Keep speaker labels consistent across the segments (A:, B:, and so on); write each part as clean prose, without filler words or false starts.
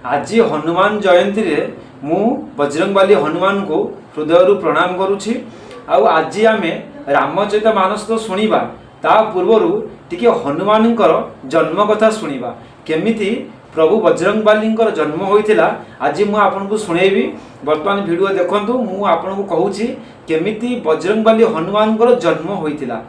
A: आज हनुमान जयंती रे मु बजरंगबाली हनुमान को हृदय प्रणाम करुछि। आज आम रामचरित मानस तो शुणा ता पूर्वर टिके हनुमानकर जन्म कथा शुणा केमिति प्रभु बजरंगबाली जन्म होइथिला आज मु आपनको शुणेबी। वर्तमान वीडियो देखंतु मु आपनको कहूछि केमिति बजरंगबाली हनुमानकर जन्म होइथिला।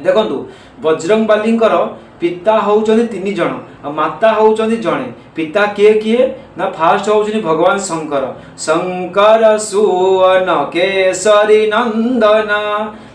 A: देखंतु बजरंगबालींकर पिता होउचंदी 3 जण और माता होउचंदी जणे। पिता किए किए ना फास्ट होउचंदी भगवान शंकर। शंकर सुवन केसरी नंदन।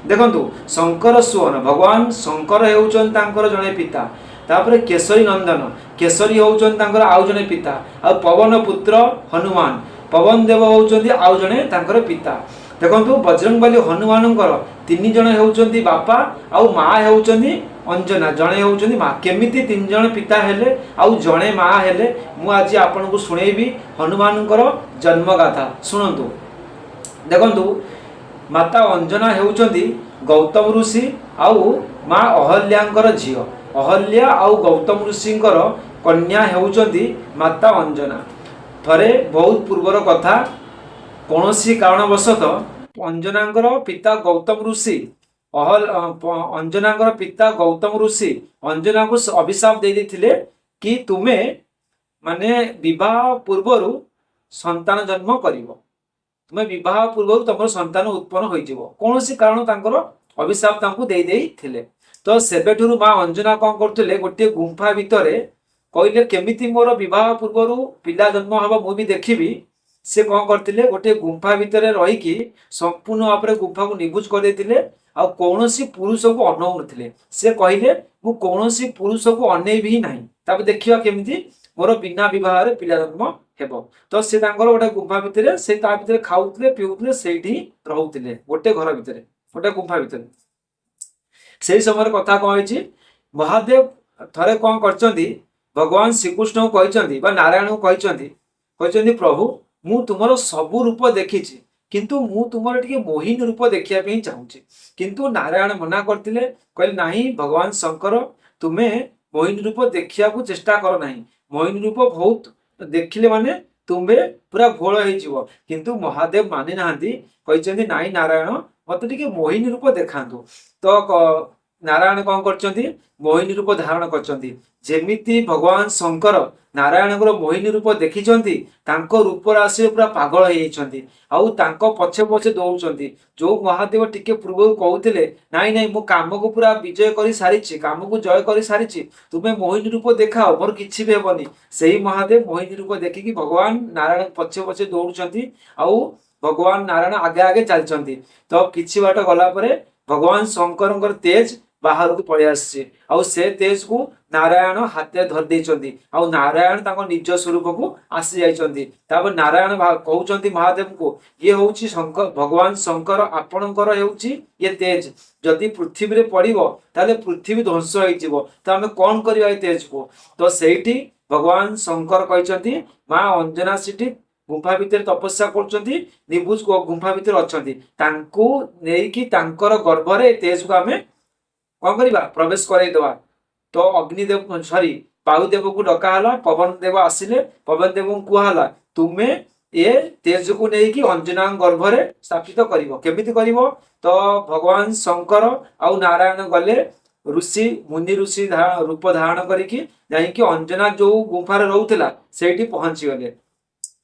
A: देखंतु शंकर सुवन भगवान शंकर हेउचंदी तांकर जणे पिता। तापर केसरी नंदन केसरी होउचंदी तांकर आउ जणे पिता। आ पवन पुत्र हनुमान पवन देव होउचंदी आउ जणे तांकर पिता। देखंतु बजरंगबाली हनुमानंकर 3 जण हेउचंदी बापा आउ माँ हेउचंदी अंजना जणे होउचंदी माँ। केमिति 3 जण पिता हेले आउ जणे माँ हेले मु आज आपनको सुणेबी हनुमानंकर जन्म गाथा सुनंतु। देखंतु माता अंजना हेउचंदी गौतम ऋषि आउ माँ अहल्यांकर झियो। अहल्या आउ गौतम ऋषिंकर कन्या हेउचंदी माता अंजना। थरे बहुत पूर्वर कथा कौनसी कारणवशतः अंजनांकर पिता गौतम ऋषि अंजनांकर पिता गौतम ऋषि अंजना को अभिशाप दे देथिले कि तुमे माने विवाह पूर्वर संतान जन्म करिवो। तुमे विवाह पूर्वर तुम संतान उत्पन्न होइजिवो। कौनसी कारण तांकर अभिशाप तांकु दे देथिले। तो सेबेठुरु मां अंजना कोन करथिले गोटे गुंफा भितरे कहले केमिति मोर विवाह पूर्वर पिला जन्म हबो मु भी देखिबी। से कौन करते गोटे गुंफा भितर रहीकि संपूर्ण भाव में गुंफा को निबुज कर देते आ कौनसी पुरुष को अनौ नथिले। से कहले मु कौनसी पुरुष को अनै भी नहीं तब देखिया केमिति मोर बिना विवाह रे पिला जन्म हेबो। तो से तांकर गोटे गुंफा भितर से ता भितर खाउतले पिउतले सेठी रहउतले गोटे घर भितर गोटे गुंफा भितर। सेही समय कथा कौन होइछि महादेव थरे कौन करचंदी भगवान श्रीकृष्ण को कहचंदी बा नारायण को कहचंदी प्रभु मु तुमर सबु रूप देखी किंतु मु तुमर टिके मोहिनी रूप देखिया पे चाहूची। किंतु नारायण मना करतिले कहले नाही भगवान शंकर तुमे मोहिनी रूप देखिया को चेष्टा कर नाही। मोहिनी रूप बहुत देखिले माने तुमे पूरा घोल होई जिवो। किंतु महादेव मानि नाहंती कहचंदी नाही नारायण मते टिके मोहिनी रूप देखांतु। तो नारायण कौन करचंदी मोहिनी रूप धारण करचंदी। जेमिति भगवान शंकर नारायण मोहिनी रूप देखिचंती तांको रूप राशि पूरा पागल हो जाइछंती आउ तांको पछे पछे दौड़चंती। जो महादेव टिके पूर्व कहउतिले नाई नाई मु काम को पूरा विजय करि सारिछि काम को जय करि सारिछि तुमे मोहिनी रूप देखाओ मोर किछि भी हेबनी। सेही महादेव मोहिनी रूप देखिकी भगवान नारायण पछे पछे दौड़चंती आउ भगवान नारायण आगे आगे चलचंती। तो किछि बाट गला परे भगवान शंकर तेज बाहर को पड़े आसी आउ से तेज को नारायण हाथे धर देइचंती आउ नारायण ताको निज स्वरूप को आसी जाइचंती। तापर नारायण कहउचंती महादेव को ये होउची शंकर भगवान शंकर आपणकर हेउची ये तेज जदि पृथ्वी रे पड़िबो ताले पृथ्वी ध्वंस होई जिवो। तो हमें कोन करिया ए तेज को। तो सेठी भगवान शंकर कहचंती मां अंजना सिटी गुंफा भितर तपस्या करचंती निबुज गुंफा भितर अछंती तांको नेकी तांकर गर्भ रे तेज को हमें कौन करिबा प्रवेश कराई दवा। तो अग्निदेव सॉरी वायुदेव को डका हला पवन देव आसिले पवन देव को कहला तुमे ए तेज को नेकी अंजना गर्भ रे स्थापित करिवो। केमिति करिवो तो भगवान शंकर आउ नारायण गले ऋषि मुनि ऋषि रूप धारण करिकी जाईकी अंजना जो गुंफा रे रहउतला सेठी पहुंची गले।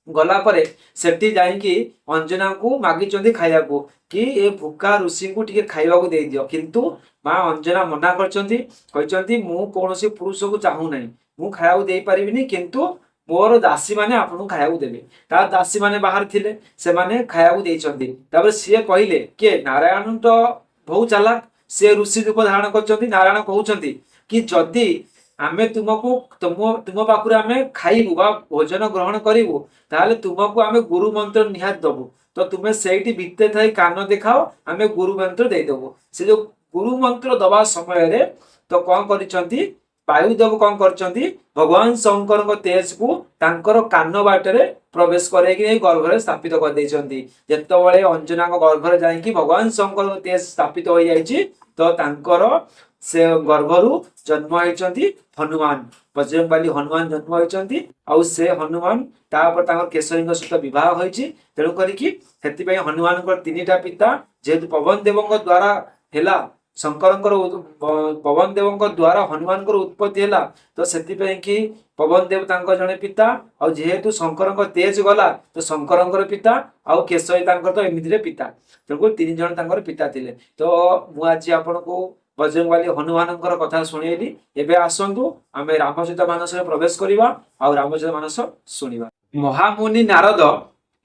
A: गला परे सेठी जाईकी अंजना को मागी चंदी खाइया को कि ए भूका ऋषि को टिके खाइबा को दे दियो। किंतु मां अंजना मना करचंदी कहचंदी मु कोनोसी पुरुष को चाहू नहीं मु खाइया को दे परिबिनी किंतु मोर दासी माने आपन खाइया को देबे। ता दासी माने बाहर थिले से माने खाइया को देचंदी। तापर सिए कहिले के नारायण तो बहुत चालाक से ऋषि रूप धारण करचंदी। नारायण कहउचंदी कि जदी आमे तुमको तुम पाखुरे आमे खाइबु बा भोजन ग्रहण करिवु ताले तुमको आमे गुरु मंत्र निहात दबु। तो तुमे सेठी भित्ते थाई कान देखाओ आमे गुरु मंत्र दे दबु। से जो गुरु मंत्र दबा समय रे तो कौन करिसंती वायुदेव कौन करचंती भगवान शंकर को तेज को तांकर कान बाटरे प्रवेश करैकी गर्भ रे स्थापित कर देइचंती। जेतबळे अंजना को गर्भ रे जाईकी भगवान शंकर को तेज स्थापित हो जाईची तो तांकर से गर्भरु जन्म होइचंती हनुमान। बजरंगबली हनुमान जन्म होइचंती आउ से हनुमान तापर तांकर केशरी सहित विवाह होइछि तेणु करिकी सेति हनुमान तीनटा पिता जेहेतु पवन देव द्वारा हेला शंकर पवन देव द्वारा हनुमान उत्पत्ति है तो से कि पवन देव जड़े पिता आ जेहेतु शंकर तेज गला तो शंकर पिता आउ केशरी तो एमती पिता तेणुक तीन जन पिता थे। तो मुझे आपण को बजरंगबली हनुमान कथा शुणेली। एवं आसतु आम रामचरित मानस प्रवेश करवा आ रामचरित मानस शुणा। महामुनि नारद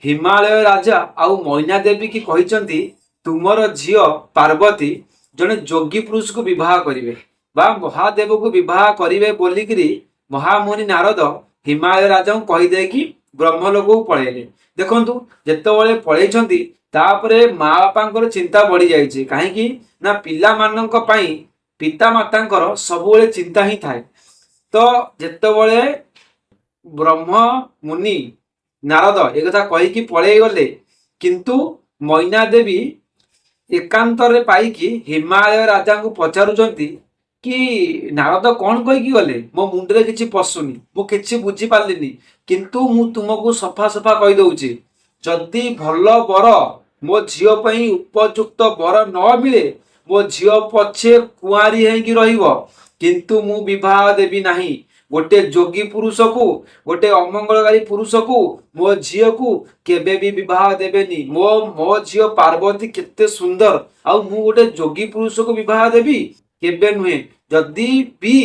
A: हिमालय राजा आउ मैना देवी की कहते तुमर झील पार्वती जड़े जोगी पुरुष को विवाह करेंगे बा महादेव को विवाह करेंगे बोलिकी महामुनि नारद हिमालय राजा को कहीदे कि ब्रह्मलोक को पलैले। देखु जिते पलैंती तापरे माँ बापा चिंता बढ़ी जाइए कहीं ना पिला मानक पिता माता सब चिंता ही थाए। तो जिते ब्रह्म मुनि नारद एक कहीकि पलै गले किंतु मैना देवी एकांतर पाइकी हिमालय राजा को पचारुचंती कि नारद कौन कहीकि गले मो मुंडे किसी पशुनी मु किसी बुझी पार्लिनी किंतु मु तुमको सफा सफा कहीदे जदि भल बर मो झील उपयुक्त बर न मिले मो झील पछे कुआरी होइकी रहिबो किंतु मु विवाह देवी नाही। गोटे जोगी पुरुष को गोटे अमंगलकारी पुरुष को मो झील को केबे भी विवाह देवेनी। मो झील पार्वती केते सुंदर आउ मु गोटे जोगी पुरुष को विवाह देवी केबे नुहे। जदि भी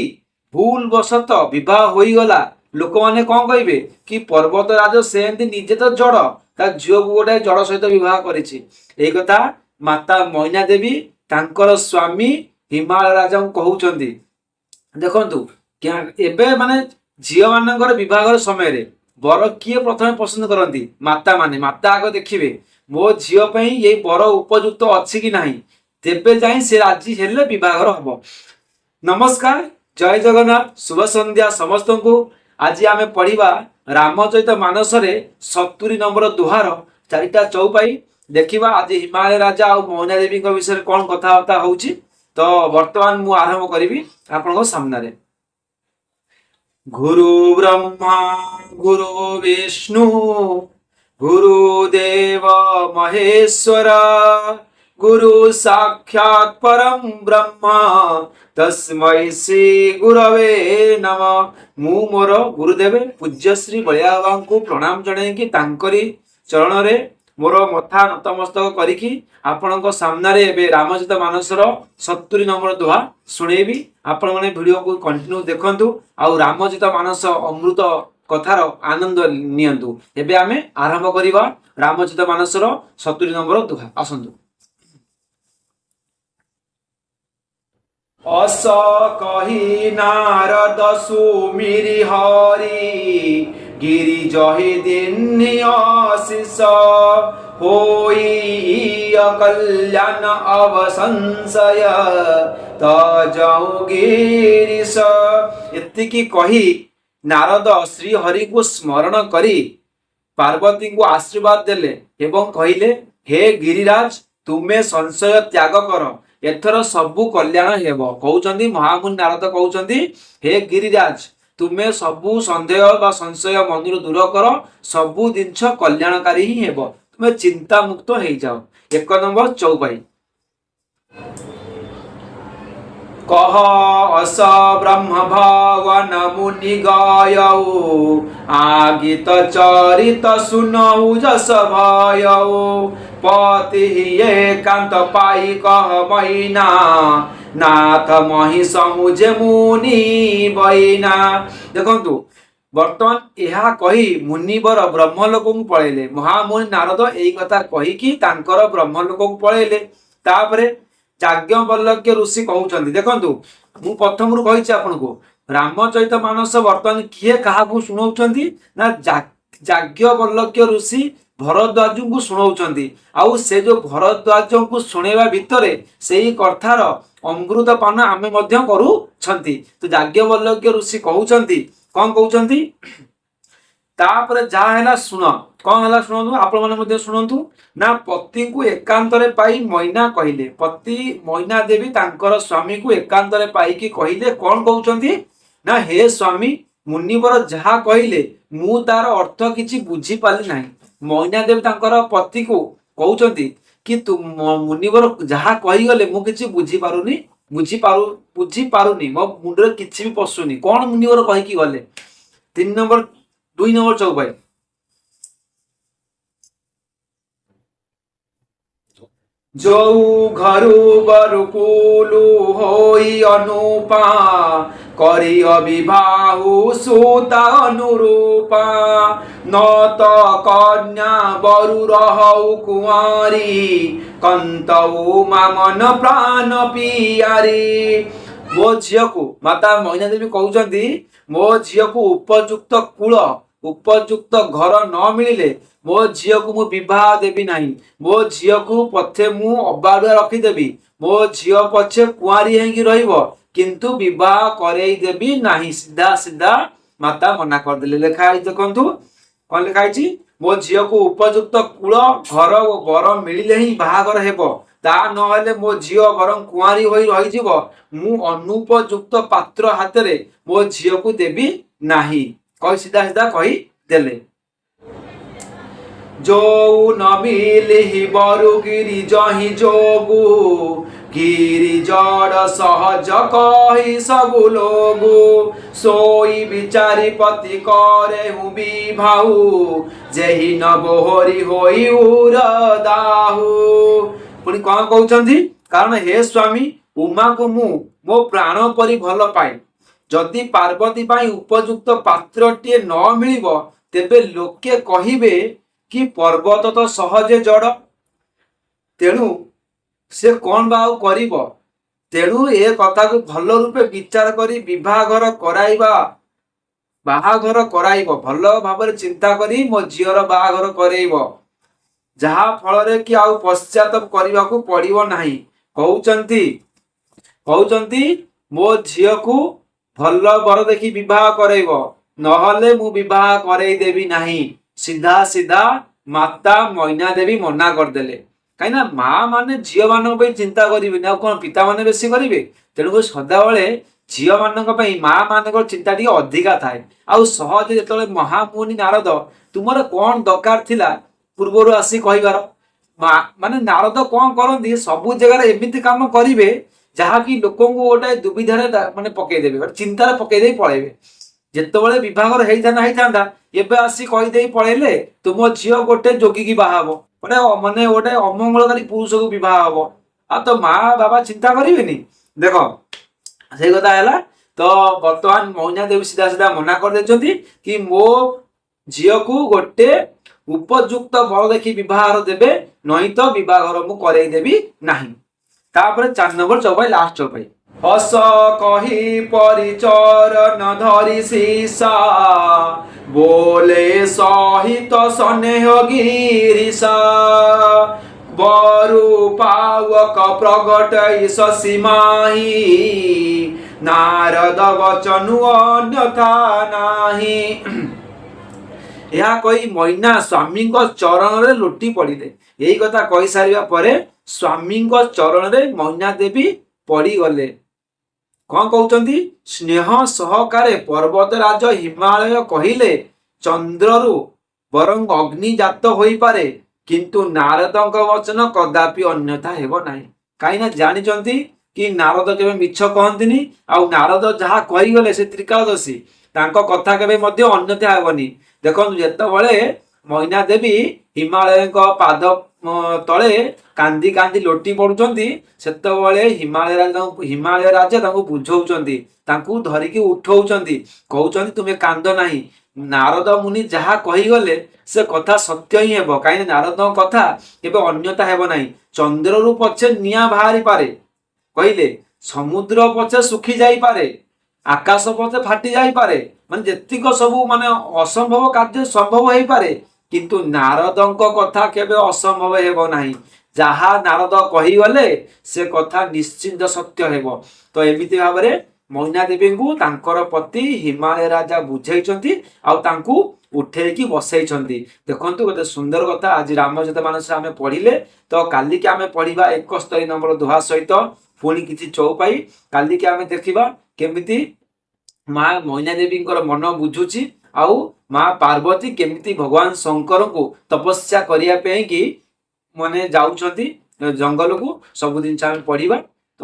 A: भूल वशत विवाह होई गला लोक माने कौन कहिबे कि पर्वत राज से निजे तो जड़ ता झील को गोटे जड़ सहित विवाह करिछि। एई कथा माता मैना देवी तांकर स्वामी हिमालय राजा को कहउचंदी। देखंतु क्या एबे माने झील मानकर विवाह समय रे बर किए प्रथम पसंद करती माता माने माता आग देखिए मो झील ये बर उपयुक्त अच्छी कि नहीं तेबे जाई से राजी हेले विवाह हम। नमस्कार जय जगन्नाथ शुभ संध्या समस्त को। आज आम पढ़ा रामचरित मानस 70 नंबर दुहार 4टा चौपाई देखा। आज हिमालय राजा और मैना देवी विषय कौन कथबार्ता होउची तो वर्तमान मु आरंभ करी आपण सामने। गुरु ब्रह्मा गुरु विष्णु गुरुदेव महेश्वर गुरु साक्षात् परम ब्रह्म तस्मै श्री गुरवे नमः। मु मोर गुरुदेव पूज्य श्री बलिया बाबा को प्रणाम जणाई कि तांकरी चरण रे मोर मथा नतमस्तक करिकी आपणक सामने एबे रामचरित मानसर 70 नंबर दोहा शुणेबी। आपण माने वीडियो को कंटिन्यू देखंतु आउ रामचरित मानस अमृत कथार आनंद नियंतु। एबे आमे आरंभ करिवा रामचरित मानसर 70 नंबर दोहा। आसंतु। अस कही नारद सुमिरि हरि गिरिजहि दिन्हि आशीष होई कल्याण अवसंशय तजौ गिरीश। एतिकी कही नारद श्री हरि को स्मरण करी पार्वती को आशीर्वाद देले एवं कहिले हे गिरिराज तुमे संशय त्याग कर एथर सबु कल्याण हेबो। कहउचंदी महामुनि नारद कहउचंदी हे गिरिराज तुमे सबु संदेह बा संशय मनरु दूर कर सबु जिनछ कल्याणकारी ही हेबो तुमे चिंता मुक्त हो जाओ। 1 नंबर चौपाई कह अस ब्रह्म भवन मुनि गायऊ आगित चरित सुनऊ जस भयऊ पति एकांत पाई कह मैना नाथ मही समुझे मुनि बैना। देखंतु वर्तमान यह कही मुनिवर ब्रह्मलोक को पलैले। महामुनि नारद यही कथा कहीकि तांकर ब्रह्मलोक को पलैले। तापरे याज्ञवल्क्य ऋषि कहउचंदी देखंतु मु प्रथम रु कहिछि आपनको रामचरित मानस वर्तमान किए काहाकू सुनाउचंदी ना याज्ञवल्क्य ऋषि भरद्वाज को सुनाउचंदी। आउ से जो भरद्वाज को सुनेवा भितरे सेही कथार अमृत पान आमे मध्य करूछंती। तो याज्ञवल्क्य ऋषि कहउचंदी कौन कहउचंदी तापर जा हैला सुन कौन हैला सुनंतु आपण माने मध्ये सुनंतु ना पति को एकांतरे पाई मैना कहिले पति मैना देवी तांकर स्वामी को एकांतरे पाई कि कहिले कौन कहउचंदी ନା ହେ ସ୍ୱାମୀ, ମୁନିବର ଯାହା କହିଲେ ମୁଁ ତାର ଅର୍ଥ କିଛି ବୁଝିପାରିଲି ନାହିଁ। ମଇନାଦେବୀ ତାଙ୍କର ପତିକୁ କହୁଛନ୍ତି କି ମୁନିବର ଯାହା କହିଗଲେ ମୁଁ କିଛି ବୁଝିପାରୁନି, ମୋ ମୁଣ୍ଡରେ କିଛି ବି ପଶୁନି, କଣ ମୁନିବର କହିକି ଗଲେ। 2 ନମ୍ବର ଚଉପାଇ। ଯୋଉ ଘରୁ ବରକୁଲୁ ହୋଇ ଅନୁପା କରିଅ ବିବାହୁ ସୁତା ଅନୁରୂପା নত କନ୍ୟା ବରୁ ରହୁ କୁଆରୀ କନ୍ତଉ ମାମନ ପ୍ରାଣ ପିଆରୀ। ମୋ ଝିଅକୁ ମାତା ମଇନା ଦେବୀ କହୁଛନ୍ତି, ମୋ ଝିଅକୁ ଉପଯୁକ୍ତ କୂଳ ଉପଯୁକ୍ତ ଘର ନ ମିଳିଲେ ମୋ ଝିଅକୁ ମୁଁ ବିବାହ ଦେବି ନାହିଁ। ମୋ ଝିଅକୁ ପଛେ ମୁଁ ଅବାଡୁଆ ରଖିଦେବି, ମୋ ଝିଅ ପଛେ କୁଆଁରୀ ହେଇକି ରହିବ, କିନ୍ତୁ ବିବାହ କରେଇ ଦେବି ନାହିଁ। ସିଧା ସିଧା ମାତା ମନା କରିଦେଲେ। ଲେଖା ହେଇଛି ଦେଖନ୍ତୁ, କଣ ଲେଖା ହେଇଛି? ମୋ ଝିଅକୁ ଉପଯୁକ୍ତ କୂଳ ଘର ଓ ବର ମିଳିଲେ ହିଁ ବାହାଘର ହେବ, ତା ନହେଲେ ମୋ ଝିଅ ବରଂ କୁଆଁରୀ ହୋଇ ରହିଯିବ, ମୁଁ ଅନୁପଯୁକ୍ତ ପାତ୍ର ହାତରେ ମୋ ଝିଅକୁ ଦେବି ନାହିଁ, କହି ସିଧା ସିଧା କହିଦେଲେ। ଯୋଉ ନ ମିଳିହି ବରୁ ଗିରି ଜହିଁ ଯୋଗୁ ଗିରି ଜଡ଼ ସହଜ କହି ସବୁ ଲୋଗୁ সোই বিচারিপতি করে হুবি ভাউ যেহি নবহরি হই উরদাহু। পুଣି କଣ କହୁଛନ୍ତି? କାରଣ ହେ ସ୍ୱାମୀ, ଉମାକୁ ମୁଁ ମୋ ପ୍ରାଣ ପରି ଭଲ ପାଏ। ଯଦି ପାର୍ବତୀ ପାଇଁ ଉପଯୁକ୍ତ ପାତ୍ରଟିଏ ନ ମିଳିବ, ତେବେ ଲୋକେ କହିବେ କି ପର୍ବତ ତ ସହଜେ ଜଡ଼, ତେଣୁ ସେ କଣ ବା ଆଉ କରିବ। ତେଣୁ ଏ କଥାକୁ ଭଲ ରୂପେ ବିଚାର କରି ବାହାଘର କରାଇବ, ଭଲ ଭାବରେ ଚିନ୍ତା କରି ମୋ ଝିଅର ବାହାଘର କରେଇବ, ଯାହା ଫଳରେ କି ଆଉ ପଶ୍ଚାତାପ କରିବାକୁ ପଡିବ ନାହିଁ। କହୁଛନ୍ତି ମୋ ଝିଅକୁ ଭଲ ବର ଦେଖି ବିବାହ କରେଇବ, ନହେଲେ ମୁଁ ବିବାହ କରେଇ ଦେବି ନାହିଁ। ସିଧା ସିଧା ମାତା ମଇନା ଦେବୀ ମନା କରିଦେଲେ। କାହିଁକି ନା ମା ମାନେ ଝିଅ ମାନଙ୍କ ପାଇଁ ଚିନ୍ତା କରିବେନି, ଆଉ କଣ ପିତା ମାନେ ବେଶୀ କରିବେ। ତେଣୁକରି ସଦାବେଳେ ଝିଅ ମାନଙ୍କ ପାଇଁ ମା ମାନଙ୍କର ଚିନ୍ତା ଟିକେ ଅଧିକା ଥାଏ। ଆଉ ସହଜେ ଯେତେବେଳେ ମହାମୁନି ନାରଦ, ତୁମର କଣ ଦରକାର ଥିଲା ପୂର୍ବରୁ ଆସି କହିବାର, ମାନେ ନାରଦ କଣ କରନ୍ତି, ସବୁ ଜାଗାରେ ଏମିତି କାମ କରିବେ ଯାହାକି ଲୋକଙ୍କୁ ଗୋଟେ ଦୁବିଧାରେ ମାନେ ପକେଇଦେବେ, ଗୋଟେ ଚିନ୍ତାରେ ପକେଇଦେଇ ପଳେଇବେ। ଯେତେବେଳେ ବିବାହର ହେଇଥାନ୍ତା ଏବେ ଆସି କହିଦେଇ ପଳେଇଲେ ତୁମ ଝିଅ ଗୋଟେ ଯୋଗୀକି ବାହା ହବ, ଗୋଟେ ଅମଙ୍ଗଳକାରୀ ପୁରୁଷକୁ ବିବାହ ହବ, ଆଉ ତ ମା ବାବା ଚିନ୍ତା କରିବେନି। ଦେଖ ସେଇ କଥା ହେଲା। ତ ବର୍ତ୍ତମାନ ମଇନା ଦେବୀ ସିଧା ସିଧା ମନା କରିଦେଇଛନ୍ତି କି ମୋ ଝିଅକୁ ଗୋଟେ ଉପଯୁକ୍ତ ବର ଦେଖି ବିବାହର ଦେବେ, ନହିଁ ତ ବିବାହର ମୁଁ କରେଇ ଦେବି ନାହିଁ। ତାପରେ 4 ନମ୍ବର ଚଉପାଇ, ଲାଷ୍ଟ ଚଉପାଇ। ହସ କହି ପରିଚରଣ ଧରି ସୀସା ବୋଲେ ସହିତ ସ୍ନେହ ଗିରିଶା ବରୁ ପାୱକ ପ୍ରଗଟଇ ସୀମାହି ନାରଦ ବଚନୁ ଅନ୍ୟଥା ନାହିଁ। ଏହା କହି ମଇନା ସ୍ୱାମୀଙ୍କ ଚରଣରେ ଲୋଟି ପଡ଼ିଲେ। ଏଇ କଥା କହିସାରିବା ପରେ ସ୍ୱାମୀଙ୍କ ଚରଣରେ ମଇନା ଦେବୀ ପଡ଼ିଗଲେ। କଣ କହୁଛନ୍ତି? ସ୍ନେହ ସହକାରେ ପର୍ବତରାଜ ହିମାଳୟ କହିଲେ, ଚନ୍ଦ୍ରରୁ ବରଂ ଅଗ୍ନି ଜାତ ହୋଇପାରେ, କିନ୍ତୁ ନାରଦଙ୍କ ବଚନ କଦାପି ଅନ୍ୟଥା ହେବ ନାହିଁ। କାହିଁକି ନା ଜାଣିଛନ୍ତି କି ନାରଦ କେବେ ମିଛ କହନ୍ତିନି, ଆଉ ନାରଦ ଯାହା କହିଗଲେ ସେ ତ୍ରିକାଳଦର୍ଶୀ, ତାଙ୍କ କଥା କେବେ ମଧ୍ୟ ଅନ୍ୟଥା ହେବନି। ଦେଖନ୍ତୁ, ଯେତେବେଳେ ମଇନା ଦେବୀ ହିମାଳୟଙ୍କ ପାଦ ତଳେ କାନ୍ଦି କାନ୍ଦି ଲୋଟି ପଡୁଛନ୍ତି, ସେତେବେଳେ ହିମାଳୟ ରାଜା ତାଙ୍କୁ ବୁଝଉଛନ୍ତି, ତାଙ୍କୁ ଧରିକି ଉଠଉଛନ୍ତି, କହୁଛନ୍ତି ତୁମେ କାନ୍ଦ ନାହିଁ, ନାରଦ ମୁନି ଯାହା କହିଗଲେ ସେ କଥା ସତ୍ୟ ହିଁ ହେବ। କାହିଁକି ନାରଦଙ୍କ କଥା କେବେ ଅନ୍ୟଥା ହେବ ନାହିଁ। ଚନ୍ଦ୍ରରୁ ପଛେ ନିଆଁ ବାହାରି ପାରେ କହିଲେ, ସମୁଦ୍ର ପଛେ ଶୁଖି ଯାଇପାରେ, ଆକାଶ ପଛେ ଫାଟି ଯାଇପାରେ, ମାନେ ଯେତିକ ସବୁ ମାନେ ଅସମ୍ଭବ କାର୍ଯ୍ୟ ସମ୍ଭବ ହେଇପାରେ, କିନ୍ତୁ ନାରଦଙ୍କ କଥା କେବେ ଅସମ୍ଭବ ହେବ ନାହିଁ। ଯାହା ନାରଦ କହିଗଲେ ସେ କଥା ନିଶ୍ଚିନ୍ତ ସତ୍ୟ ହେବ। ତ ଏମିତି ଭାବରେ ମଇନା ଦେବୀଙ୍କୁ ତାଙ୍କର ପତି ହିମାଳୟ ରାଜା ବୁଝେଇଛନ୍ତି, ଆଉ ତାଙ୍କୁ ଉଠେଇକି ବସେଇଛନ୍ତି। ଦେଖନ୍ତୁ, ଗୋଟେ ସୁନ୍ଦର କଥା ଆଜି ରାମଚରିତ ମାନସରେ ଆମେ ପଢିଲେ। ତ କାଲିକି ଆମେ ପଢିବା 71 ନମ୍ବର ଦୋହା ସହିତ ପୁଣି କିଛି ଚଉପାଇ। କାଲିକି ଆମେ ଦେଖିବା କେମିତି ମା ମଇନା ଦେବୀଙ୍କର ମନ ବୁଝୁଛି ଆଉ ମା ପାର୍ବତୀ କେମିତି ଭଗବାନ ଶଙ୍କରଙ୍କୁ ତପସ୍ୟା କରିବା ପାଇଁ କି ମାନେ ଯାଉଛନ୍ତି ଜଙ୍ଗଲକୁ। ସବୁ ଜିନିଷ ଆମେ ପଢିବା। ତ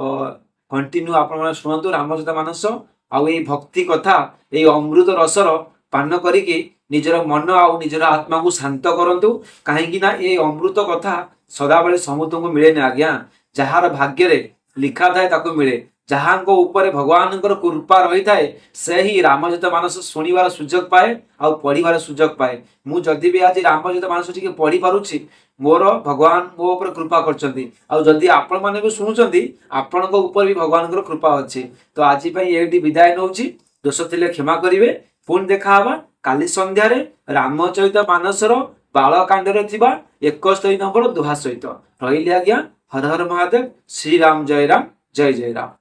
A: କଣ୍ଟିନ୍ୟୁ ଆପଣମାନେ ଶୁଣନ୍ତୁ ରାମଚରିତ ମାନସ ଆଉ ଏଇ ଭକ୍ତି କଥା, ଏଇ ଅମୃତ ରସର ପାନ କରିକି ନିଜର ମନ ଆଉ ନିଜର ଆତ୍ମାକୁ ଶାନ୍ତ କରନ୍ତୁ। କାହିଁକି ନା ଏଇ ଅମୃତ କଥା ସଦାବେଳେ ସମସ୍ତଙ୍କୁ ମିଳେନି ଆଜ୍ଞା। ଯାହାର ଭାଗ୍ୟରେ ଲେଖା ଥାଏ ତାକୁ ମିଳେ। ଯାହାଙ୍କ ଉପରେ ଭଗବାନଙ୍କର କୃପା ରହିଥାଏ ସେ ହିଁ ରାମଚରିତ ମାନସ ଶୁଣିବାର ସୁଯୋଗ ପାଏ ଆଉ ପଢିବାର ସୁଯୋଗ ପାଏ। ମୁଁ ଯଦି ବି ଆଜି ରାମଚରିତ ମାନସ ଟିକେ ପଢି ପାରୁଛି, ମୋର ଭଗବାନ ମୋ ଉପରେ କୃପା କରିଛନ୍ତି। ଆଉ ଯଦି ଆପଣମାନେ ବି ଶୁଣୁଛନ୍ତି, ଆପଣଙ୍କ ଉପରେ ବି ଭଗବାନଙ୍କର କୃପା ଅଛି। ତ ଆଜି ପାଇଁ ଏଇଠି ବିଦାୟ ନେଉଛି। ଦୋଷ ଥିଲେ କ୍ଷମା କରିବେ। ପୁଣି ଦେଖାହବା କାଲି ସନ୍ଧ୍ୟାରେ ରାମଚରିତ ମାନସର ବାଳକାଣ୍ଡରେ ଥିବା 71 ନମ୍ବର ଦୋହା ସହିତ। ରହିଲି ଆଜ୍ଞା। ହର ହର ମହାଦେବ। ଶ୍ରୀରାମ ଜୟ ରାମ, ଜୟ ଜୟ ରାମ।